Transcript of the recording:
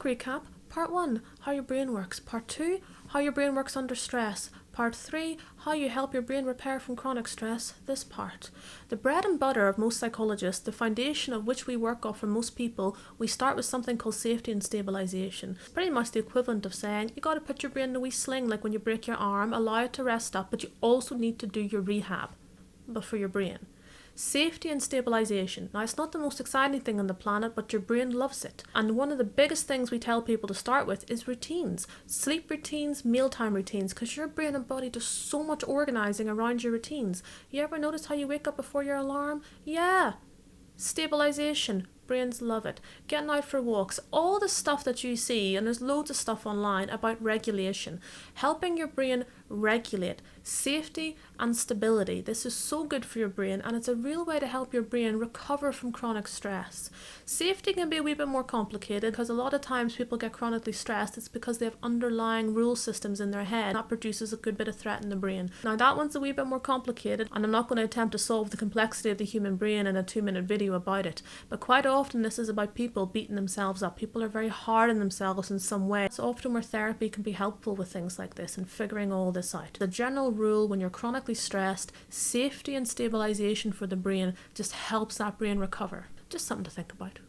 recap. Part 1, how your brain works. Part 2, how your brain works under stress. Part 3, how you help your brain repair from chronic stress. This part. The bread and butter of most psychologists, the foundation of which we work off for most people, we start with something called safety and stabilisation. It's pretty much the equivalent of saying you got to put your brain in a wee sling like when you break your arm, allow it to rest up, but you also need to do your rehab, but for your brain. Safety and stabilisation. Now, it's not the most exciting thing on the planet, but your brain loves it. And one of the biggest things we tell people to start with is routines. Sleep routines, mealtime routines, because your brain and body do so much organising around your routines. You ever notice how you wake up before your alarm? Yeah. Stabilisation. Brains love it. Getting out for walks, all the stuff that you see, and there's loads of stuff online about regulation, helping your brain regulate, safety and stability. This is so good for your brain, and it's a real way to help your brain recover from chronic stress. Safety can be a wee bit more complicated because a lot of times people get chronically stressed. It's because they have underlying rule systems in their head that produces a good bit of threat in the brain. Now that one's a wee bit more complicated, and I'm not going to attempt to solve the complexity of the human brain in a 2-minute video about it, but quite often this is about people beating themselves up. People are very hard on themselves in some way. So often where therapy can be helpful with things like this and figuring all this out. The general rule when you're chronically stressed, safety and stabilisation for the brain just helps that brain recover. Just something to think about.